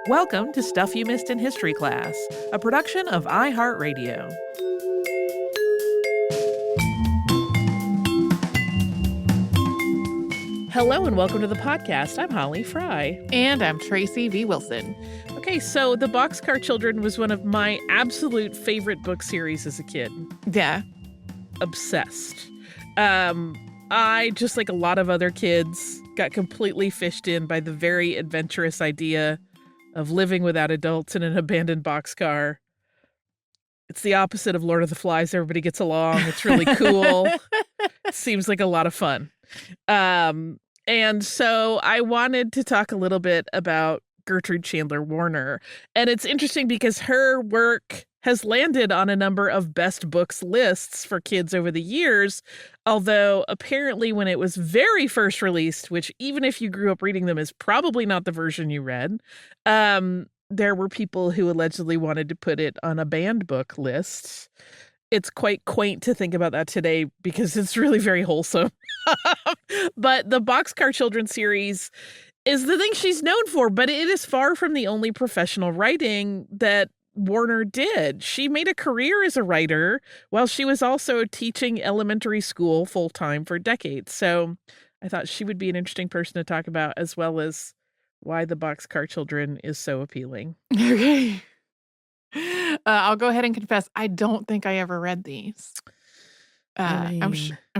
Welcome to Stuff You Missed in History Class, a production of iHeartRadio. Hello and welcome to the podcast. I'm Holly Fry. And I'm Tracy V. Wilson. Okay, so the Boxcar Children was one of my absolute favorite book series as a kid. Yeah. Obsessed. I, just like a lot of other kids, got completely fished in by the very adventurous idea of living without adults in an abandoned boxcar. It's the opposite of Lord of the Flies. Everybody gets along. It's really cool. Seems like a lot of fun. And so I wanted to talk a little bit about Gertrude Chandler Warner. And it's interesting because her work has landed on a number of best books lists for kids over the years, although apparently when it was very first released, which even if you grew up reading them is probably not the version you read, there were people who allegedly wanted to put it on a banned book list. It's quite quaint to think about that today because it's really very wholesome. But the Boxcar Children series is the thing she's known for, but it is far from the only professional writing that Warner did. She made a career as a writer while she was also teaching elementary school full-time for decades. So I thought she would be an interesting person to talk about, as well as why the Boxcar Children is so appealing. Okay. I'll go ahead and confess, I don't think I ever read these. I'm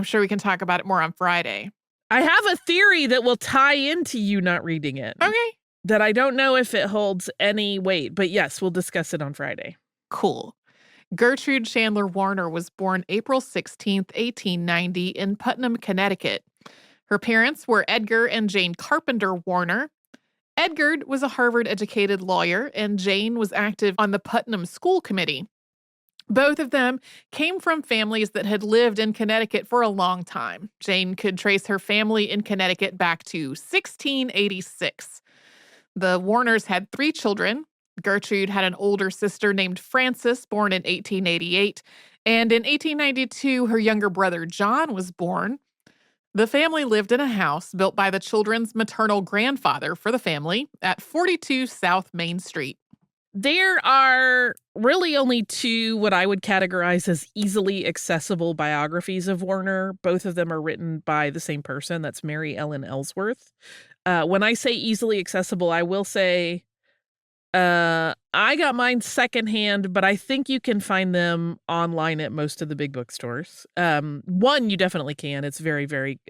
sure we can talk about it more on Friday. I have a theory that will tie into you not reading it. Okay. That I don't know if it holds any weight, but yes, we'll discuss it on Friday. Cool. Gertrude Chandler Warner was born April 16th, 1890 in Putnam, Connecticut. Her parents were Edgar and Jane Carpenter Warner. Edgar was a Harvard-educated lawyer, and Jane was active on the Putnam School Committee. Both of them came from families that had lived in Connecticut for a long time. Jane could trace her family in Connecticut back to 1686. The Warners had 3 children. Gertrude had an older sister named Frances, born in 1888, and in 1892, her younger brother John was born. The family lived in a house built by the children's maternal grandfather for the family at 42 South Main Street. There are really only 2 what I would categorize as easily accessible biographies of Warner. Both of them are written by the same person. That's Mary Ellen Ellsworth. When I say easily accessible, I will say I got mine secondhand, but I think you can find them online at most of the big bookstores. One, you definitely can. It's very, very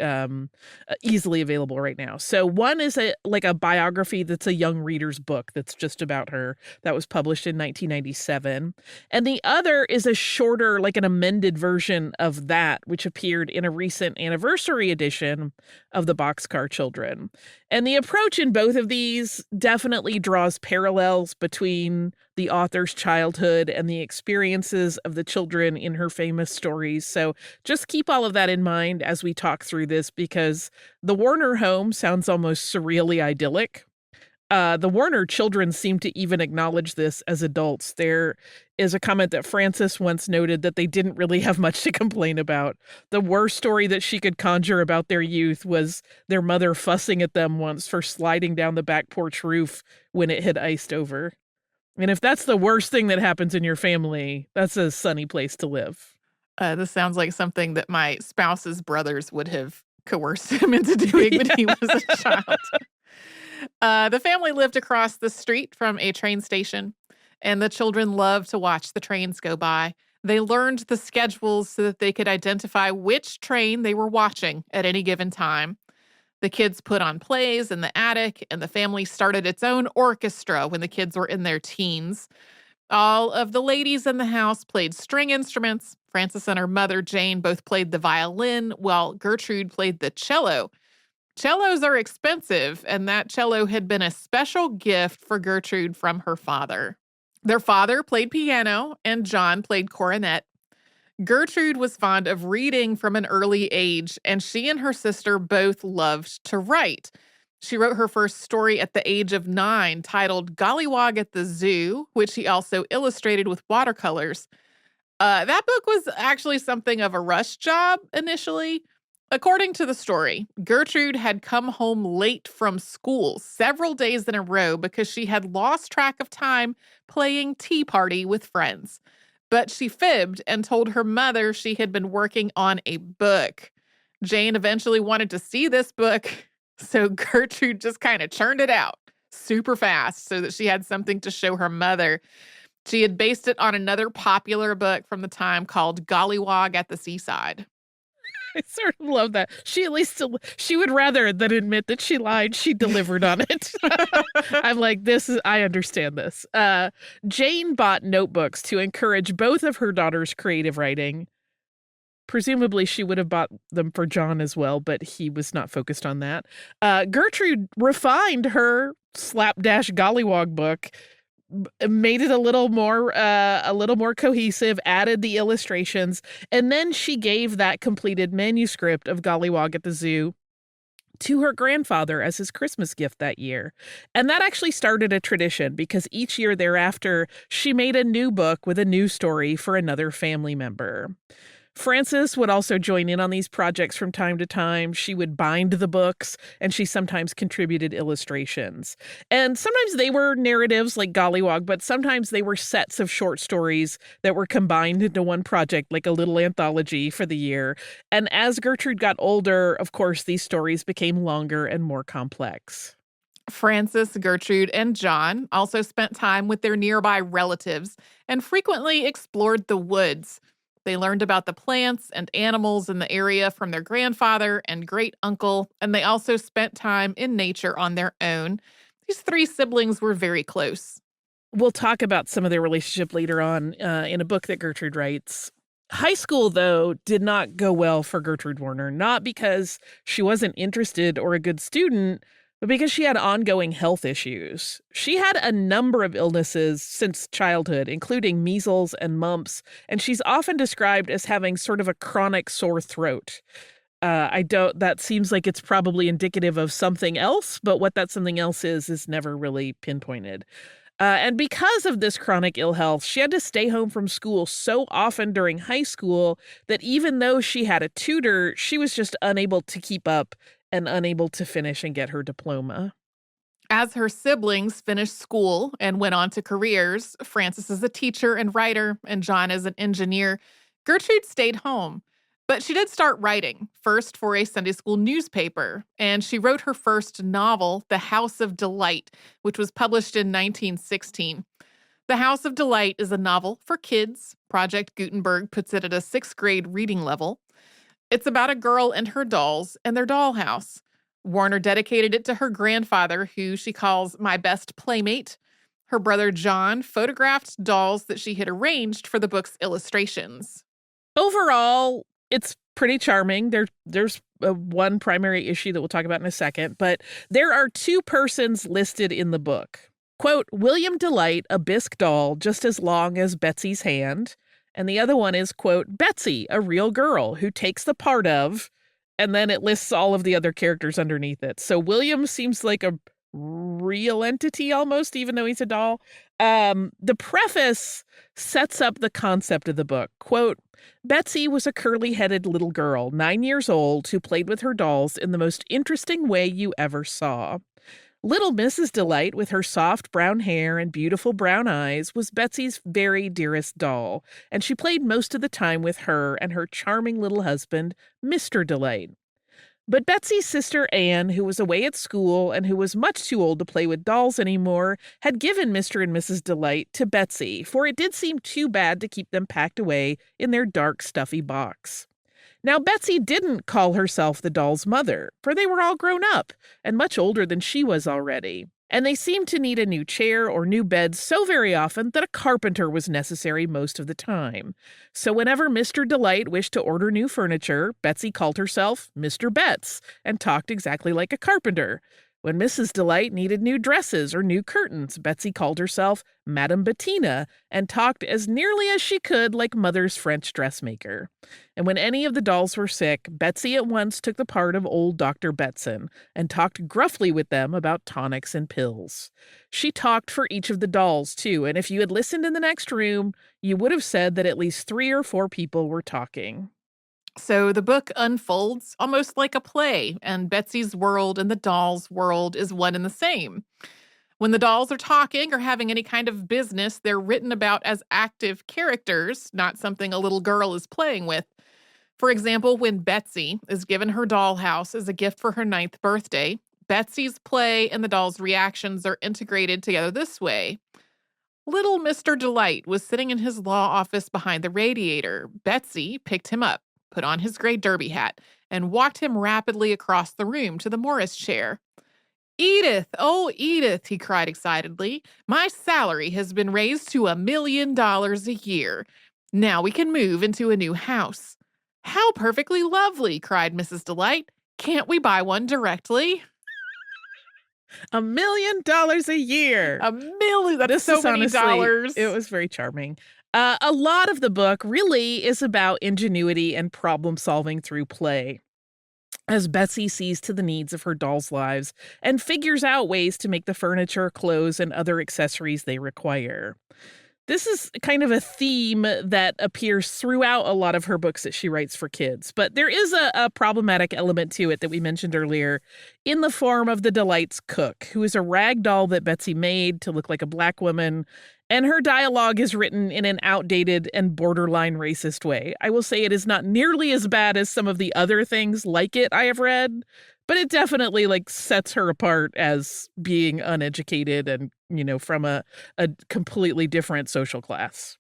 easily available right now. So one is a biography that's a young reader's book that's just about her that was published in 1997. And the other is a shorter, like an amended version of that, which appeared in a recent anniversary edition of the Boxcar Children. And the approach in both of these definitely draws parallels between the author's childhood and the experiences of the children in her famous stories. So just keep all of that in mind as we talk through this, because the Warner home sounds almost surreally idyllic. The Warner children seem to even acknowledge this as adults. There is a comment that Frances once noted that they didn't really have much to complain about. The worst story that she could conjure about their youth was their mother fussing at them once for sliding down the back porch roof when it had iced over. And if that's the worst thing that happens in your family, that's a sunny place to live. This sounds like something that my spouse's brothers would have coerced him into doing when he was a child. The family lived across the street from a train station, and the children loved to watch the trains go by. They learned the schedules so that they could identify which train they were watching at any given time. The kids put on plays in the attic, and the family started its own orchestra when the kids were in their teens. All of the ladies in the house played string instruments. Frances and her mother, Jane, both played the violin, while Gertrude played the cello. Cellos are expensive, and that cello had been a special gift for Gertrude from her father. Their father played piano, and John played cornet. Gertrude was fond of reading from an early age, and she and her sister both loved to write. She wrote her first story at the age of 9, titled Gollywog at the Zoo, which she also illustrated with watercolors. That book was actually something of a rush job initially. According to the story, Gertrude had come home late from school several days in a row because she had lost track of time playing tea party with friends. But she fibbed and told her mother she had been working on a book. Jane eventually wanted to see this book, so Gertrude just kind of churned it out super fast so that she had something to show her mother. She had based it on another popular book from the time called Gollywog at the Seaside. I sort of love that. She at least, she would rather than admit that she lied, she delivered on it. I'm like, I understand this. Jane bought notebooks to encourage both of her daughters' creative writing. Presumably, she would have bought them for John as well, but he was not focused on that. Gertrude refined her slapdash gollywog book, made it a little more cohesive, added the illustrations, and then she gave that completed manuscript of Gollywog at the Zoo to her grandfather as his Christmas gift that year. And that actually started a tradition because each year thereafter, she made a new book with a new story for another family member. Frances would also join in on these projects from time to time. She would bind the books, and she sometimes contributed illustrations. And sometimes they were narratives like Gollywog, but sometimes they were sets of short stories that were combined into one project, like a little anthology for the year. And as Gertrude got older, of course, these stories became longer and more complex. Frances, Gertrude, and John also spent time with their nearby relatives and frequently explored the woods. They learned about the plants and animals in the area from their grandfather and great uncle, and they also spent time in nature on their own. These three siblings were very close. We'll talk about some of their relationship later on in a book that Gertrude writes. High school, though, did not go well for Gertrude Warner, not because she wasn't interested or a good student, but because she had ongoing health issues. She had a number of illnesses since childhood, including measles and mumps, and she's often described as having sort of a chronic sore throat. That seems like it's probably indicative of something else, but what that something else is never really pinpointed. And because of this chronic ill health, she had to stay home from school so often during high school that even though she had a tutor, she was just unable to keep up and unable to finish and get her diploma. As her siblings finished school and went on to careers, Frances is a teacher and writer, and John is an engineer, Gertrude stayed home. But she did start writing, first for a Sunday school newspaper, and she wrote her first novel, The House of Delight, which was published in 1916. The House of Delight is a novel for kids. Project Gutenberg puts it at a 6th grade reading level. It's about a girl and her dolls and their dollhouse. Warner dedicated it to her grandfather, who she calls my best playmate. Her brother John photographed dolls that she had arranged for the book's illustrations. Overall, it's pretty charming. There's one primary issue that we'll talk about in a second, but there are two persons listed in the book. Quote, William Delight, a bisque doll just as long as Betsy's hand. And the other one is, quote, Betsy, a real girl who takes the part of, and then it lists all of the other characters underneath it. So William seems like a real entity almost, even though he's a doll. The preface sets up the concept of the book. Quote, Betsy was a curly-headed little girl, 9 years old, who played with her dolls in the most interesting way you ever saw. Little Mrs. Delight, with her soft brown hair and beautiful brown eyes, was Betsy's very dearest doll, and she played most of the time with her and her charming little husband, Mr. Delight. But Betsy's sister Anne, who was away at school and who was much too old to play with dolls anymore, had given Mr. and Mrs. Delight to Betsy, for it did seem too bad to keep them packed away in their dark, stuffy box. Now, Betsy didn't call herself the doll's mother, for they were all grown up and much older than she was already. And they seemed to need a new chair or new bed so very often that a carpenter was necessary most of the time. So whenever Mr. Delight wished to order new furniture, Betsy called herself Mr. Betts and talked exactly like a carpenter. When Mrs. Delight needed new dresses or new curtains, Betsy called herself Madame Bettina and talked as nearly as she could like Mother's French dressmaker. And when any of the dolls were sick, Betsy at once took the part of old Dr. Betson and talked gruffly with them about tonics and pills. She talked for each of the dolls, too, and if you had listened in the next room, you would have said that at least 3 or 4 people were talking. So the book unfolds almost like a play, and Betsy's world and the doll's world is one and the same. When the dolls are talking or having any kind of business, they're written about as active characters, not something a little girl is playing with. For example, when Betsy is given her dollhouse as a gift for her 9th birthday, Betsy's play and the doll's reactions are integrated together this way. Little Mr. Delight was sitting in his law office behind the radiator. Betsy picked him up, put on his gray derby hat, and walked him rapidly across the room to the Morris chair. Edith, oh, Edith, he cried excitedly. My salary has been raised to $1 million a year. Now we can move into a new house. How perfectly lovely, cried Mrs. Delight. Can't we buy one directly? $1 million a year. $1 million. That's so many honestly, dollars. It was very charming. A lot of the book really is about ingenuity and problem solving through play, as Betsy sees to the needs of her dolls' lives and figures out ways to make the furniture, clothes, and other accessories they require. This is kind of a theme that appears throughout a lot of her books that she writes for kids. But there is a problematic element to it that we mentioned earlier in the form of the Delight's cook, who is a rag doll that Betsy made to look like a black woman. And her dialogue is written in an outdated and borderline racist way. I will say it is not nearly as bad as some of the other things like it I have read, but it definitely sets her apart as being uneducated and, from a completely different social class.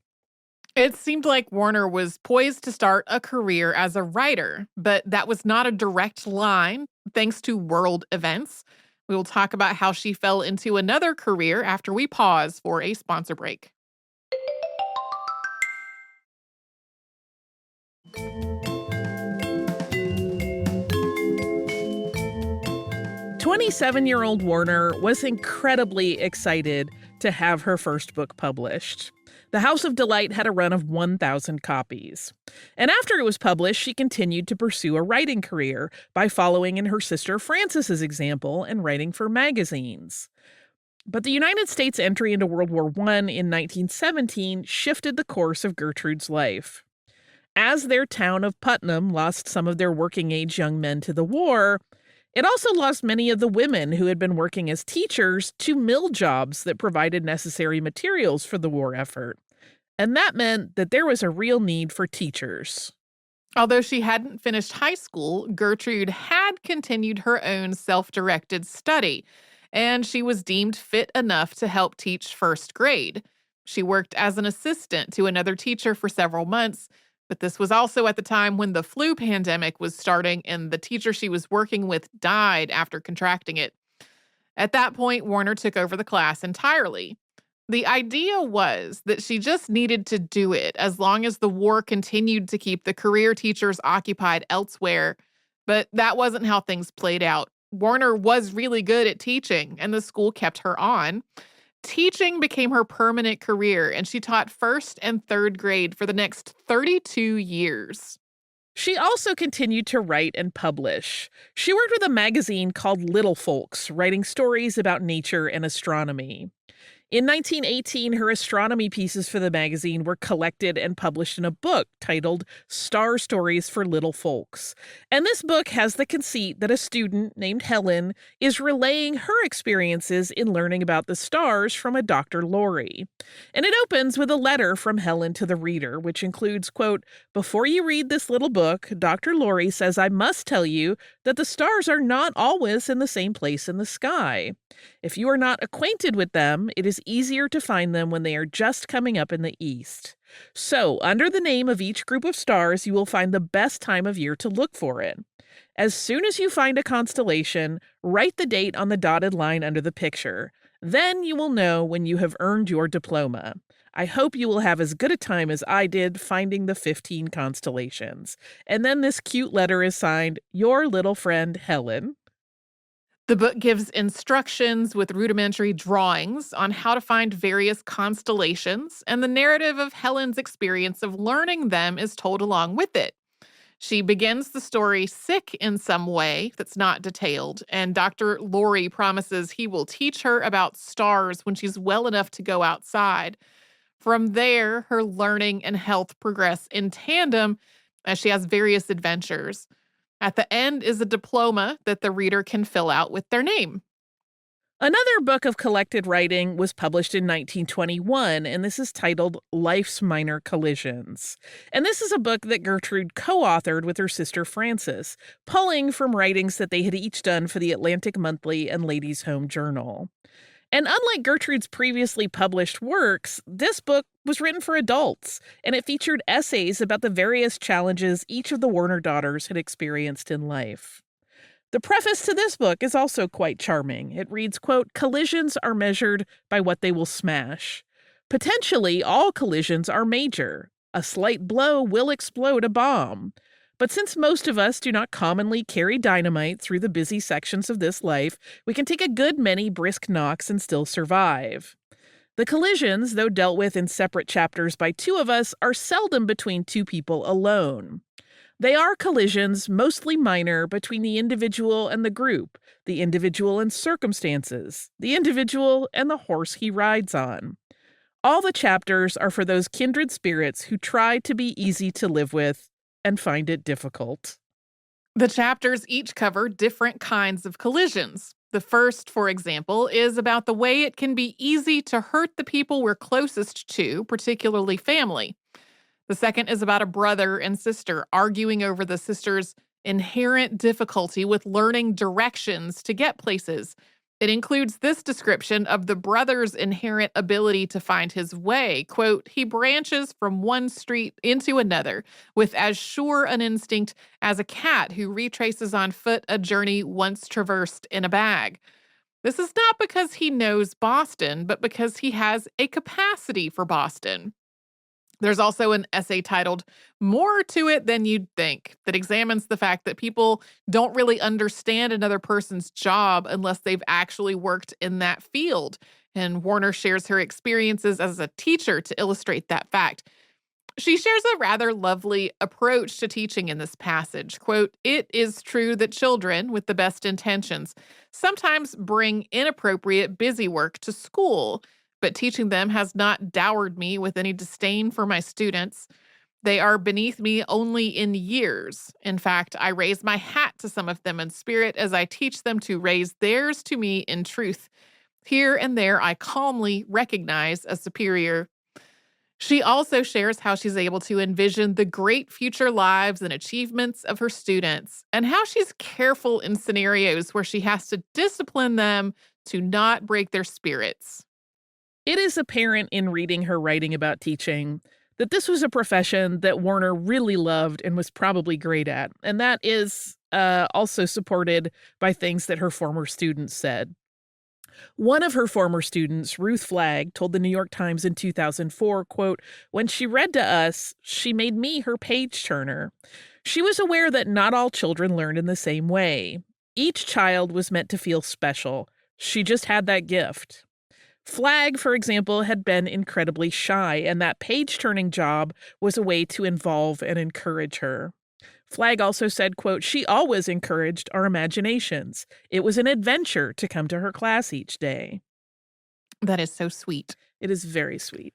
It seemed like Warner was poised to start a career as a writer, but that was not a direct line thanks to world events. We will talk about how she fell into another career after we pause for a sponsor break. "27-year-old Warner was incredibly excited to have her first book published. The House of Delight had a run of 1,000 copies. And after it was published, she continued to pursue a writing career by following in her sister Frances's example and writing for magazines. But the United States' entry into World War I in 1917 shifted the course of Gertrude's life. As their town of Putnam lost some of their working-age young men to the war, it also lost many of the women who had been working as teachers to mill jobs that provided necessary materials for the war effort. And that meant that there was a real need for teachers. Although she hadn't finished high school, Gertrude had continued her own self-directed study, and she was deemed fit enough to help teach first grade. She worked as an assistant to another teacher for several months, but this was also at the time when the flu pandemic was starting and the teacher she was working with died after contracting it. At that point, Warner took over the class entirely. The idea was that she just needed to do it as long as the war continued to keep the career teachers occupied elsewhere. But that wasn't how things played out. Warner was really good at teaching, and the school kept her on. Teaching became her permanent career, and she taught first and third grade for the next 32 years. She also continued to write and publish. She worked with a magazine called Little Folks, writing stories about nature and astronomy. In 1918, her astronomy pieces for the magazine were collected and published in a book titled Star Stories for Little Folks. And this book has the conceit that a student named Helen is relaying her experiences in learning about the stars from a Dr. Lori. And it opens with a letter from Helen to the reader, which includes, quote, "Before you read this little book, Dr. Lori says I must tell you that the stars are not always in the same place in the sky. If you are not acquainted with them, it is easier to find them when they are just coming up in the east. So, under the name of each group of stars, you will find the best time of year to look for it. As soon as you find a constellation, write the date on the dotted line under the picture. Then you will know when you have earned your diploma. I hope you will have as good a time as I did finding the 15 constellations." And then this cute letter is signed, "Your little friend, Helen." The book gives instructions with rudimentary drawings on how to find various constellations, and the narrative of Helen's experience of learning them is told along with it. She begins the story sick in some way that's not detailed, and Dr. Lori promises he will teach her about stars when she's well enough to go outside. From there, her learning and health progress in tandem as she has various adventures. At the end is a diploma that the reader can fill out with their name. Another book of collected writing was published in 1921, and this is titled Life's Minor Collisions. And this is a book that Gertrude co-authored with her sister Frances, pulling from writings that they had each done for the Atlantic Monthly and Ladies' Home Journal. And unlike Gertrude's previously published works, this book was written for adults, and it featured essays about the various challenges each of the Warner daughters had experienced in life. The preface to this book is also quite charming. It reads, quote, "Collisions are measured by what they will smash. Potentially, all collisions are major. A slight blow will explode a bomb. But since most of us do not commonly carry dynamite through the busy sections of this life, we can take a good many brisk knocks and still survive. The collisions, though dealt with in separate chapters by two of us, are seldom between two people alone. They are collisions, mostly minor, between the individual and the group, the individual and circumstances, the individual and the horse he rides on. All the chapters are for those kindred spirits who try to be easy to live with and find it difficult." The chapters each cover different kinds of collisions. The first, for example, is about the way it can be easy to hurt the people we're closest to, particularly family. The second is about a brother and sister arguing over the sister's inherent difficulty with learning directions to get places. It includes this description of the brother's inherent ability to find his way. Quote, "He branches from one street into another with as sure an instinct as a cat who retraces on foot a journey once traversed in a bag. This is not because he knows Boston, but because he has a capacity for Boston." There's also an essay titled "More to It Than You'd Think" that examines the fact that people don't really understand another person's job unless they've actually worked in that field. And Warner shares her experiences as a teacher to illustrate that fact. She shares a rather lovely approach to teaching in this passage. Quote, "It is true that children with the best intentions sometimes bring inappropriate busy work to school, but teaching them has not dowered me with any disdain for my students. They are beneath me only in years. In fact, I raise my hat to some of them in spirit as I teach them to raise theirs to me in truth. Here and there, I calmly recognize a superior." She also shares how she's able to envision the great future lives and achievements of her students, and how she's careful in scenarios where she has to discipline them to not break their spirits. It is apparent in reading her writing about teaching that this was a profession that Warner really loved and was probably great at, and that is also supported by things that her former students said. One of her former students, Ruth Flagg, told the New York Times in 2004, quote, "When she read to us, she made me her page turner. She was aware that not all children learned in the same way. Each child was meant to feel special. She just had that gift." Flagg, for example, had been incredibly shy, and that page-turning job was a way to involve and encourage her. Flagg also said, quote, "She always encouraged our imaginations. It was an adventure to come to her class each day." That is so sweet. It is very sweet.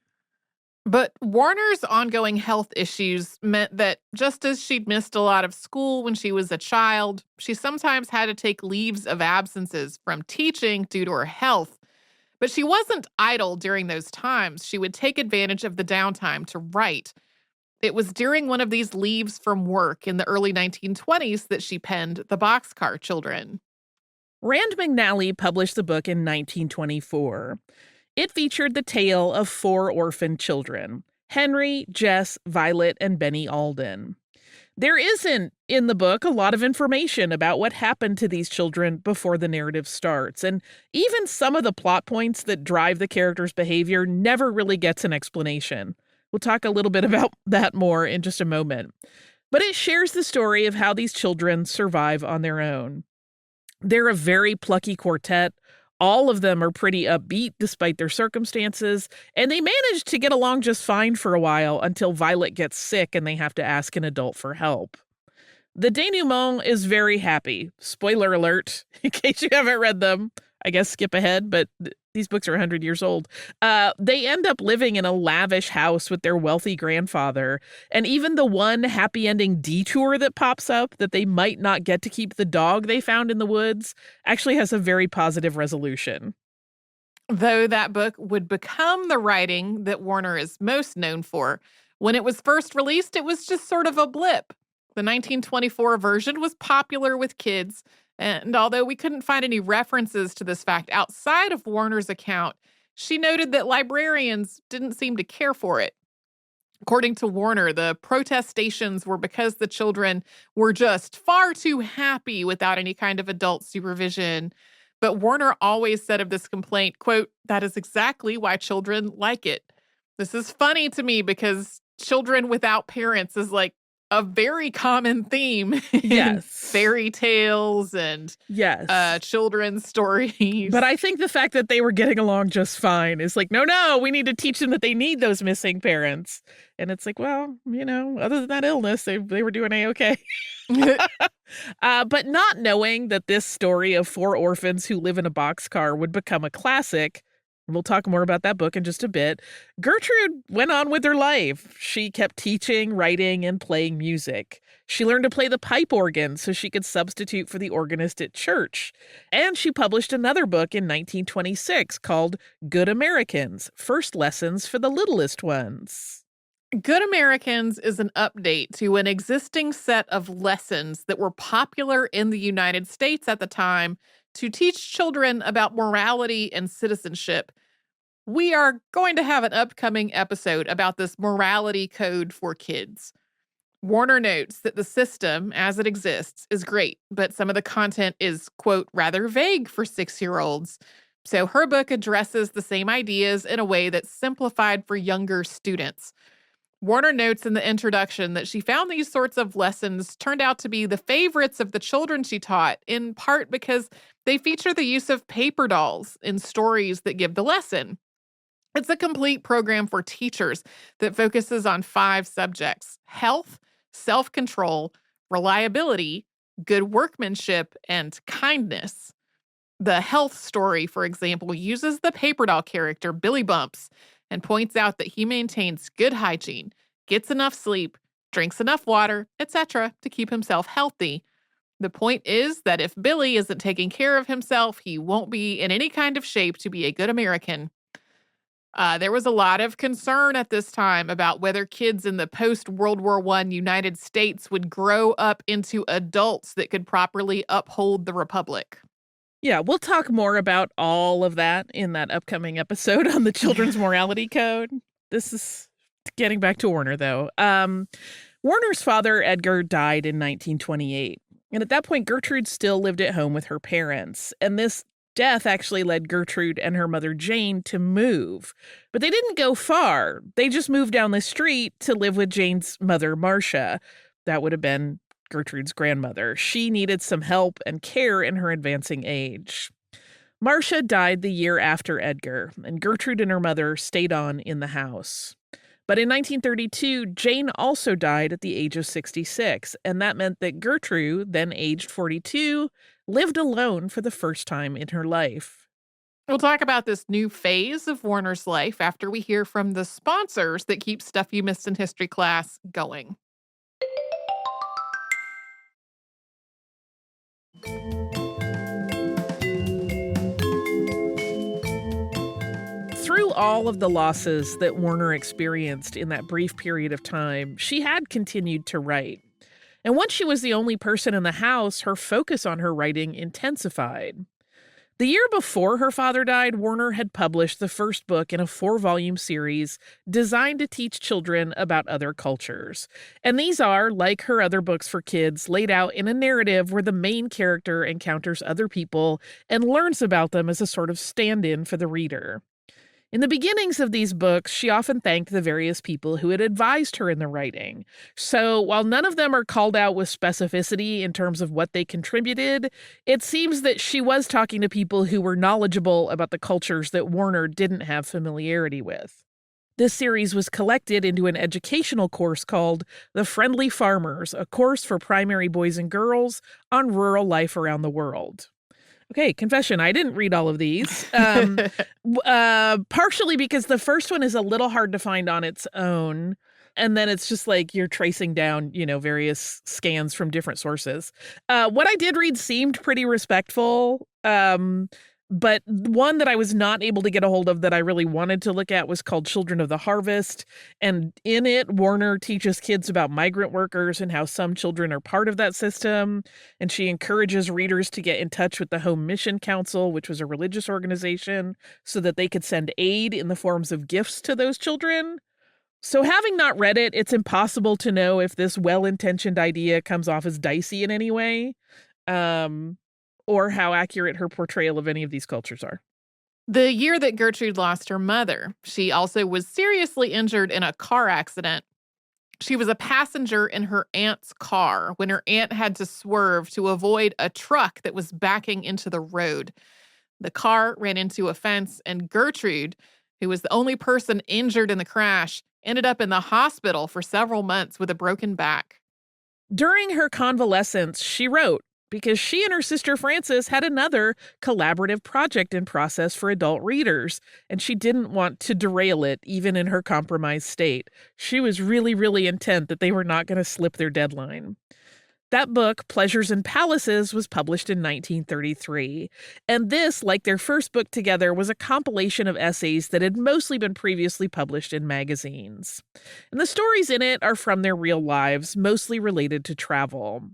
But Warner's ongoing health issues meant that just as she'd missed a lot of school when she was a child, she sometimes had to take leaves of absences from teaching due to her health. But she wasn't idle during those times. She would take advantage of the downtime to write. It was during one of these leaves from work in the early 1920s that she penned The Boxcar Children. Rand McNally published the book in 1924. It featured the tale of 4 orphaned children: Henry, Jess, Violet, and Benny Alden. There isn't, in the book, a lot of information about what happened to these children before the narrative starts, and even some of the plot points that drive the characters' behavior never really gets an explanation. We'll talk a little bit about that more in just a moment. But it shares the story of how these children survive on their own. They're a very plucky quartet. All of them are pretty upbeat despite their circumstances, and they manage to get along just fine for a while until Violet gets sick and they have to ask an adult for help. The denouement is very happy. Spoiler alert, in case you haven't read them. I guess skip ahead, but These books are 100 years old. They end up living in a lavish house with their wealthy grandfather. And even the one happy ending detour that pops up that they might not get to keep the dog they found in the woods actually has a very positive resolution. Though that book would become the writing that Warner is most known for, when it was first released, it was just sort of a blip. The 1924 version was popular with kids, and although we couldn't find any references to this fact outside of Warner's account, she noted that librarians didn't seem to care for it. According to Warner, the protestations were because the children were just far too happy without any kind of adult supervision. But Warner always said of this complaint, quote, "That is exactly why children like it." This is funny to me because children without parents is like a very common theme in Yes. fairy tales and Yes. children's stories. But I think the fact that they were getting along just fine is like, no, we need to teach them that they need those missing parents. And it's like, well, other than that illness, they were doing A-okay. But not knowing that this story of 4 orphans who live in a boxcar would become a classic, we'll talk more about that book in just a bit, Gertrude went on with her life. She kept teaching, writing, and playing music. She learned to play the pipe organ so she could substitute for the organist at church. And she published another book in 1926 called Good Americans, First Lessons for the Littlest Ones. Good Americans is an update to an existing set of lessons that were popular in the United States at the time to teach children about morality and citizenship. We are going to have an upcoming episode about this morality code for kids. Warner notes that the system, as it exists, is great, but some of the content is, quote, rather vague for 6-year-olds. So her book addresses the same ideas in a way that's simplified for younger students. Warner notes in the introduction that she found these sorts of lessons turned out to be the favorites of the children she taught, in part because they feature the use of paper dolls in stories that give the lesson. It's a complete program for teachers that focuses on 5 subjects: health, self-control, reliability, good workmanship, and kindness. The health story, for example, uses the paper doll character Billy Bumps and points out that he maintains good hygiene, gets enough sleep, drinks enough water, etc. to keep himself healthy. The point is that if Billy isn't taking care of himself, he won't be in any kind of shape to be a good American. There was a lot of concern at this time about whether kids in the post-World War I United States would grow up into adults that could properly uphold the Republic. Yeah, we'll talk more about all of that in that upcoming episode on the Children's Morality Code. This is getting back to Warner, though. Warner's father, Edgar, died in 1928. And at that point, Gertrude still lived at home with her parents. And this death actually led Gertrude and her mother, Jane, to move. But they didn't go far. They just moved down the street to live with Jane's mother, Marcia. That would have been Gertrude's grandmother. She needed some help and care in her advancing age. Marcia died the year after Edgar, and Gertrude and her mother stayed on in the house. But in 1932, Jane also died at the age of 66, and that meant that Gertrude, then aged 42, lived alone for the first time in her life. We'll talk about this new phase of Warner's life after we hear from the sponsors that keep Stuff You Missed in History class going. Through all of the losses that Warner experienced in that brief period of time, she had continued to write. And once she was the only person in the house, her focus on her writing intensified. The year before her father died, Warner had published the first book in a 4-volume series designed to teach children about other cultures. And these are, like her other books for kids, laid out in a narrative where the main character encounters other people and learns about them as a sort of stand-in for the reader. In the beginnings of these books, she often thanked the various people who had advised her in the writing. So while none of them are called out with specificity in terms of what they contributed, it seems that she was talking to people who were knowledgeable about the cultures that Warner didn't have familiarity with. This series was collected into an educational course called The Friendly Farmers, a course for primary boys and girls on rural life around the world. Okay, confession, I didn't read all of these. Partially because the first one is a little hard to find on its own. And then it's just like you're tracing down, various scans from different sources. What I did read seemed pretty respectful. But one that I was not able to get a hold of that I really wanted to look at was called Children of the Harvest. And in it, Warner teaches kids about migrant workers and how some children are part of that system. And she encourages readers to get in touch with the Home Mission Council, which was a religious organization, so that they could send aid in the forms of gifts to those children. So having not read it, it's impossible to know if this well-intentioned idea comes off as dicey in any way. Or how accurate her portrayal of any of these cultures are. The year that Gertrude lost her mother, she also was seriously injured in a car accident. She was a passenger in her aunt's car when her aunt had to swerve to avoid a truck that was backing into the road. The car ran into a fence, and Gertrude, who was the only person injured in the crash, ended up in the hospital for several months with a broken back. During her convalescence, she wrote, because she and her sister Frances had another collaborative project in process for adult readers, and she didn't want to derail it, even in her compromised state. She was really, really intent that they were not going to slip their deadline. That book, Pleasures and Palaces, was published in 1933, and this, like their first book together, was a compilation of essays that had mostly been previously published in magazines. And the stories in it are from their real lives, mostly related to travel.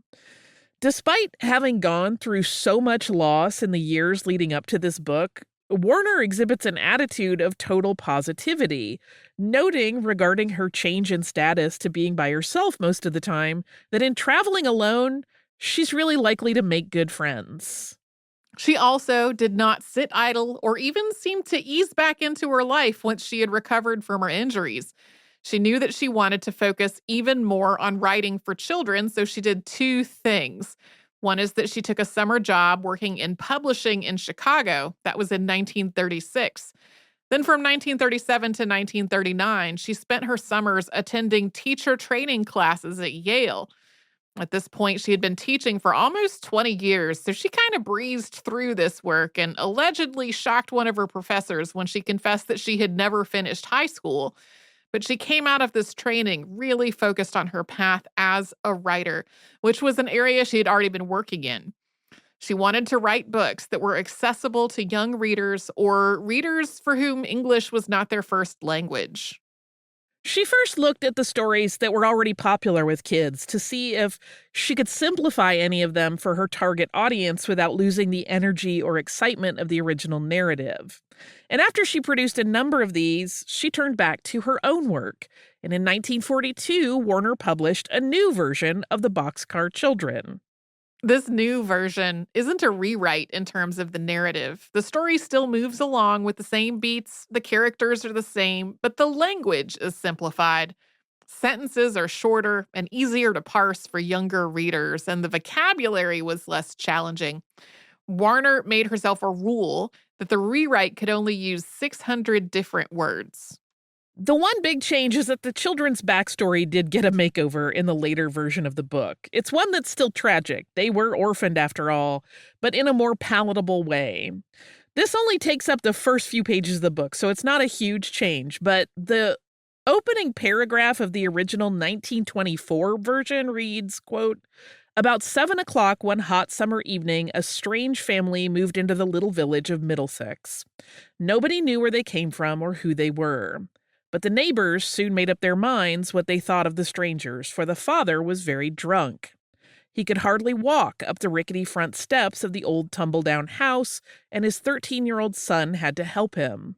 Despite having gone through so much loss in the years leading up to this book, Warner exhibits an attitude of total positivity, noting regarding her change in status to being by herself most of the time, that in traveling alone, she's really likely to make good friends. She also did not sit idle or even seem to ease back into her life once she had recovered from her injuries. She knew that she wanted to focus even more on writing for children, so she did two things. One is that she took a summer job working in publishing in Chicago. That was in 1936. Then from 1937 to 1939, she spent her summers attending teacher training classes at Yale. At this point, she had been teaching for almost 20 years, so she kind of breezed through this work and allegedly shocked one of her professors when she confessed that she had never finished high school. But she came out of this training really focused on her path as a writer, which was an area she had already been working in. She wanted to write books that were accessible to young readers or readers for whom English was not their first language. She first looked at the stories that were already popular with kids to see if she could simplify any of them for her target audience without losing the energy or excitement of the original narrative. And after she produced a number of these, she turned back to her own work. And in 1942, Warner published a new version of the Boxcar Children. This new version isn't a rewrite in terms of the narrative. The story still moves along with the same beats, the characters are the same, but the language is simplified. Sentences are shorter and easier to parse for younger readers, and the vocabulary was less challenging. Warner made herself a rule that the rewrite could only use 600 different words. The one big change is that the children's backstory did get a makeover in the later version of the book. It's one that's still tragic. They were orphaned after all, but in a more palatable way. This only takes up the first few pages of the book, so it's not a huge change, but the opening paragraph of the original 1924 version reads, quote, "About 7 o'clock one hot summer evening, a strange family moved into the little village of Middlesex. Nobody knew where they came from or who they were. But the neighbors soon made up their minds what they thought of the strangers, for the father was very drunk. He could hardly walk up the rickety front steps of the old tumble-down house, and his 13-year-old son had to help him.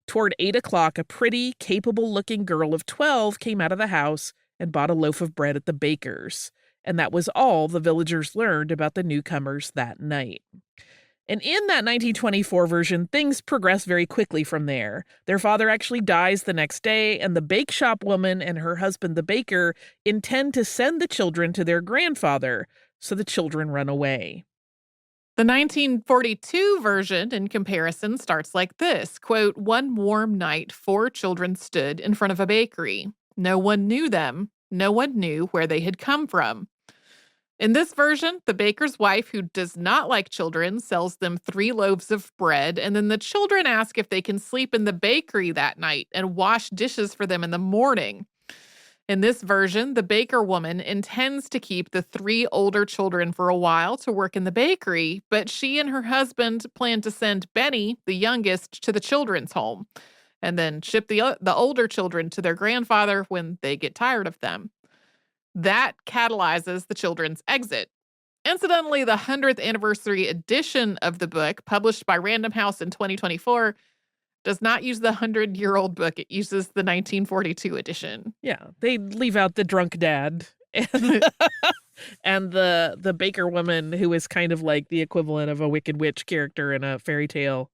Toward 8 o'clock, a pretty, capable-looking girl of 12 came out of the house and bought a loaf of bread at the baker's, and that was all the villagers learned about the newcomers that night." And in that 1924 version, things progress very quickly from there. Their father actually dies the next day, and the bake shop woman and her husband, the baker, intend to send the children to their grandfather, so the children run away. The 1942 version, in comparison, starts like this, quote, "One warm night, 4 children stood in front of a bakery. No one knew them. No one knew where they had come from." In this version, the baker's wife, who does not like children, sells them 3 loaves of bread, and then the children ask if they can sleep in the bakery that night and wash dishes for them in the morning. In this version, the baker woman intends to keep the 3 older children for a while to work in the bakery, but she and her husband plan to send Benny, the youngest, to the children's home, and then ship the older children to their grandfather when they get tired of them. That catalyzes the children's exit. Incidentally, the 100th anniversary edition of the book, published by Random House in 2024, does not use the 100-year-old book. It uses the 1942 edition. Yeah, they leave out the drunk dad and, and the baker woman, who is kind of like the equivalent of a Wicked Witch character in a fairy tale,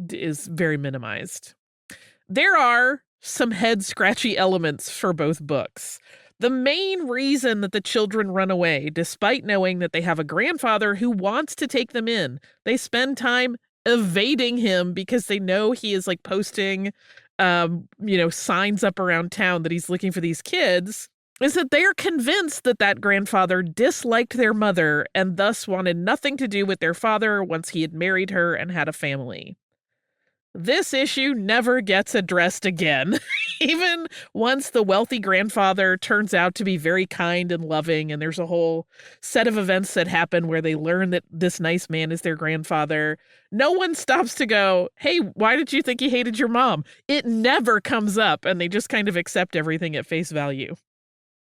is very minimized. There are some head-scratchy elements for both books. The main reason that the children run away, despite knowing that they have a grandfather who wants to take them in, they spend time evading him because they know he is like posting, signs up around town that he's looking for these kids, is that they are convinced that that grandfather disliked their mother and thus wanted nothing to do with their father once he had married her and had a family. This issue never gets addressed again. Even once the wealthy grandfather turns out to be very kind and loving, and there's a whole set of events that happen where they learn that this nice man is their grandfather, no one stops to go, hey, why did you think he hated your mom? It never comes up, and they just kind of accept everything at face value.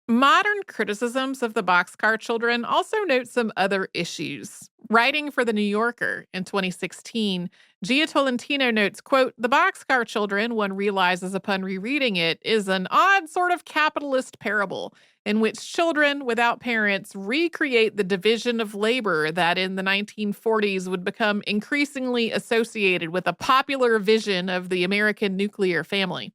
Modern criticisms of the Boxcar Children also note some other issues. Writing for The New Yorker in 2016, Gia Tolentino notes, quote, "The Boxcar Children, one realizes upon rereading it, is an odd sort of capitalist parable in which children without parents recreate the division of labor that in the 1940s would become increasingly associated with a popular vision of the American nuclear family."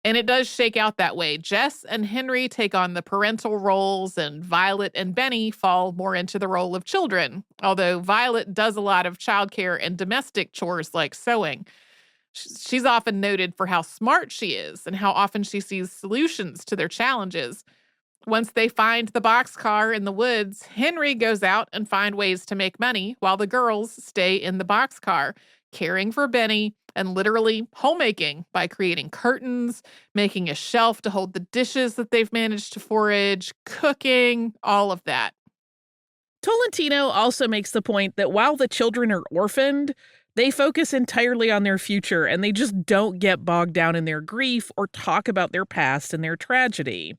And it does shake out that way. Jess and Henry take on the parental roles, and Violet and Benny fall more into the role of children, although Violet does a lot of childcare and domestic chores like sewing. She's often noted for how smart she is and how often she sees solutions to their challenges. Once they find the boxcar in the woods, Henry goes out and finds ways to make money while the girls stay in the boxcar, caring for Benny and literally homemaking by creating curtains, making a shelf to hold the dishes that they've managed to forage, cooking, all of that. Tolentino also makes the point that while the children are orphaned, they focus entirely on their future and they just don't get bogged down in their grief or talk about their past and their tragedy.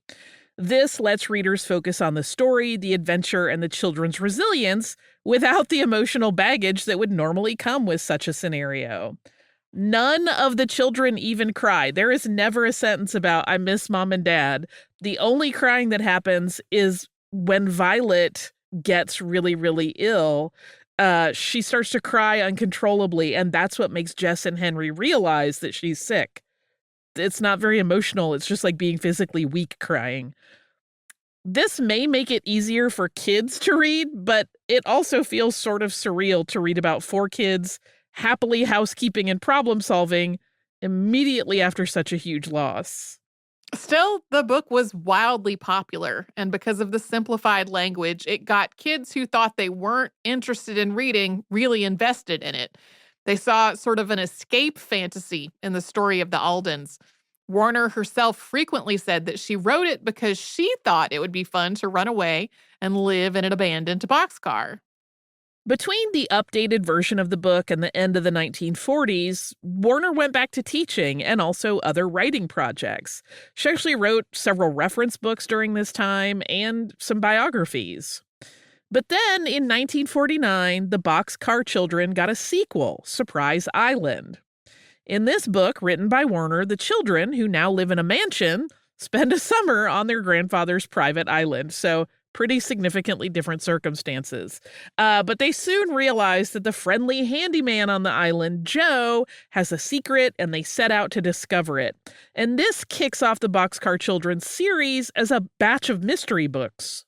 This lets readers focus on the story, the adventure, and the children's resilience without the emotional baggage that would normally come with such a scenario. None of the children even cry. There is never a sentence about, I miss mom and dad. The only crying that happens is when Violet gets really, really ill. She starts to cry uncontrollably, and that's what makes Jess and Henry realize that she's sick. It's not very emotional. It's just like being physically weak crying. This may make it easier for kids to read, but it also feels sort of surreal to read about 4 kids happily housekeeping and problem solving immediately after such a huge loss. Still, the book was wildly popular, and because of the simplified language, it got kids who thought they weren't interested in reading really invested in it. They saw sort of an escape fantasy in the story of the Aldens. Warner herself frequently said that she wrote it because she thought it would be fun to run away and live in an abandoned boxcar. Between the updated version of the book and the end of the 1940s, Warner went back to teaching and also other writing projects. She actually wrote several reference books during this time and some biographies. But then in 1949, the Boxcar Children got a sequel, Surprise Island. In this book, written by Warner, the children, who now live in a mansion, spend a summer on their grandfather's private island. So pretty significantly different circumstances. But they soon realize that the friendly handyman on the island, Joe, has a secret, and they set out to discover it. And this kicks off the Boxcar Children series as a batch of mystery books.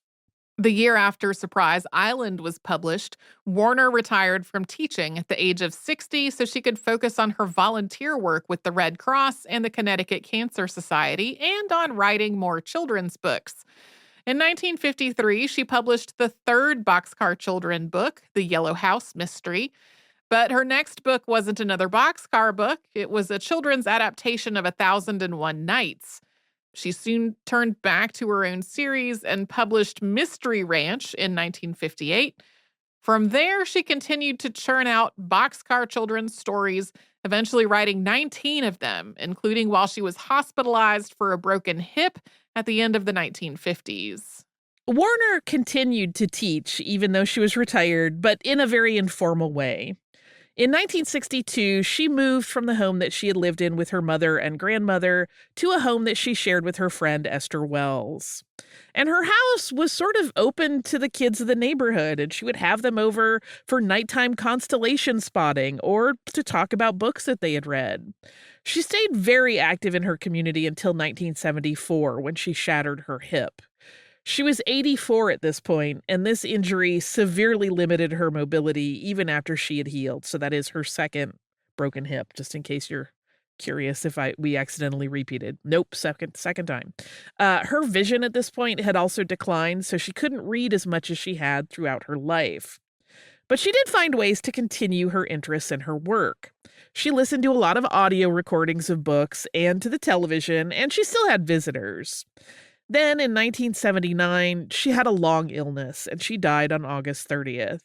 The year after Surprise Island was published, Warner retired from teaching at the age of 60 so she could focus on her volunteer work with the Red Cross and the Connecticut Cancer Society and on writing more children's books. In 1953, she published the third Boxcar Children book, The Yellow House Mystery. But her next book wasn't another boxcar book. It was a children's adaptation of 1001 Nights. She soon turned back to her own series and published Mystery Ranch in 1958. From there, she continued to churn out Boxcar Children's stories, eventually writing 19 of them, including while she was hospitalized for a broken hip at the end of the 1950s. Warner continued to teach, even though she was retired, but in a very informal way. In 1962, she moved from the home that she had lived in with her mother and grandmother to a home that she shared with her friend Esther Wells. And her house was sort of open to the kids of the neighborhood, and she would have them over for nighttime constellation spotting or to talk about books that they had read. She stayed very active in her community until 1974, when she shattered her hip. She was 84 at this point, and this injury severely limited her mobility even after she had healed. So that is her second broken hip, just in case you're curious if we accidentally repeated. Nope, second time. Her vision at this point had also declined, so she couldn't read as much as she had throughout her life. But she did find ways to continue her interests in her work. She listened to a lot of audio recordings of books and to the television, and she still had visitors. Then in 1979, she had a long illness, and she died on August 30th.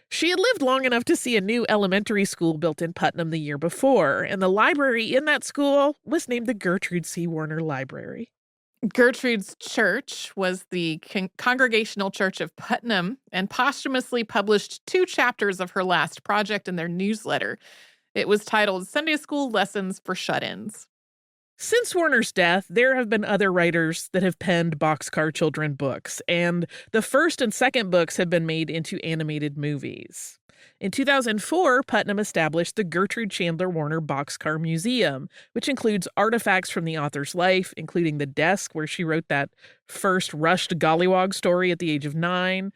She had lived long enough to see a new elementary school built in Putnam the year before, and the library in that school was named the Gertrude C. Warner Library. Gertrude's church was the Congregational Church of Putnam and posthumously published 2 chapters of her last project in their newsletter. It was titled Sunday School Lessons for Shut-ins. Since Warner's death, there have been other writers that have penned Boxcar Children books, and the first and second books have been made into animated movies. In 2004, Putnam established the Gertrude Chandler Warner Boxcar Museum, which includes artifacts from the author's life, including the desk where she wrote that first rushed gollywog story at the age of 9.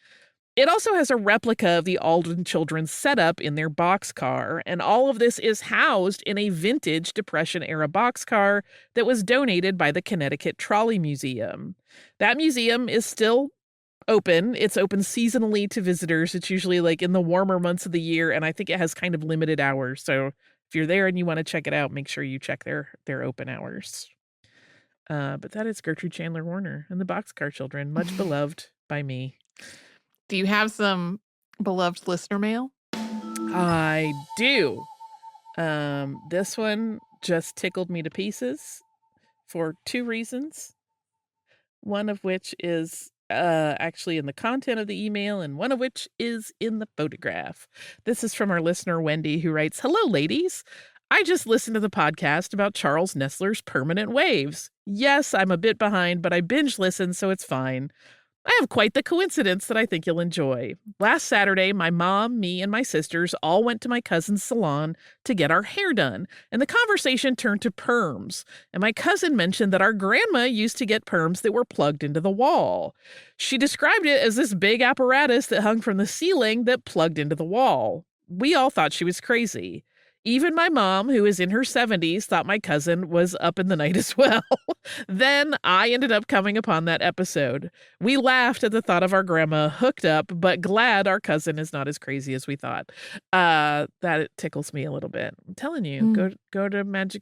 It also has a replica of the Alden children's setup in their boxcar, and all of this is housed in a vintage Depression-era boxcar that was donated by the Connecticut Trolley Museum. That museum is still open. It's open seasonally to visitors. It's usually like in the warmer months of the year, and I think it has kind of limited hours. So if you're there and you want to check it out, make sure you check their open hours. But that is Gertrude Chandler Warner and the Boxcar Children, much beloved by me. Do you have some beloved listener mail? I do. This one just tickled me to pieces for 2 reasons. One of which is actually in the content of the email, and one of which is in the photograph. This is from our listener, Wendy, who writes, "Hello, ladies. I just listened to the podcast about Charles Nessler's Permanent Waves. Yes, I'm a bit behind, but I binge listened, so it's fine. I have quite the coincidence that I think you'll enjoy. Last Saturday, my mom, me, and my sisters all went to my cousin's salon to get our hair done, and the conversation turned to perms. And my cousin mentioned that our grandma used to get perms that were plugged into the wall. She described it as this big apparatus that hung from the ceiling that plugged into the wall. We all thought she was crazy. Even my mom, who is in her 70s, thought my cousin was up in the night as well. Then I ended up coming upon that episode. We laughed at the thought of our grandma hooked up, but glad our cousin is not as crazy as we thought. That tickles me a little bit. I'm telling you, go to Magic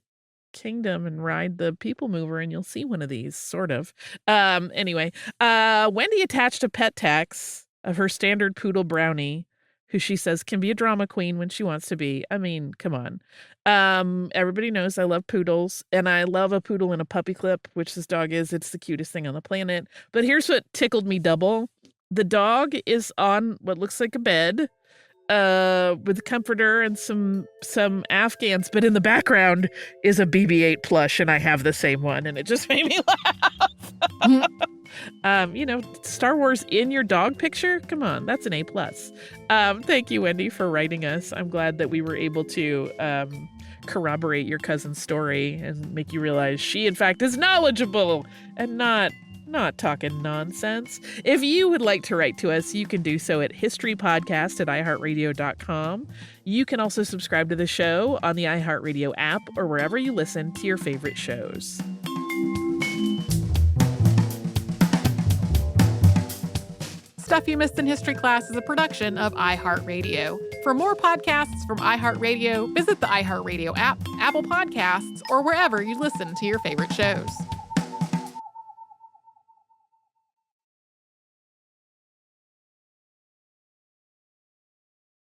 Kingdom and ride the People Mover and you'll see one of these, sort of. Anyway, Wendy attached a pet tax of her standard poodle Brownie, who she says can be a drama queen when she wants to be. I mean, come on. Everybody knows I love poodles, and I love a poodle in a puppy clip, which this dog is. It's the cutest thing on the planet. But here's what tickled me double. The dog is on what looks like a bed with a comforter and some Afghans, but in the background is a BB-8 plush, and I have the same one, and it just made me laugh. Star Wars in your dog picture? Come on, that's an A+. Thank you, Wendy, for writing us. I'm glad that we were able to corroborate your cousin's story and make you realize she, in fact, is knowledgeable and not talking nonsense. If you would like to write to us, you can do so at historypodcast@iheartradio.com. You can also subscribe to the show on the iHeartRadio app or wherever you listen to your favorite shows. Stuff You Missed in History Class is a production of iHeartRadio. For more podcasts from iHeartRadio, visit the iHeartRadio app, Apple Podcasts, or wherever you listen to your favorite shows.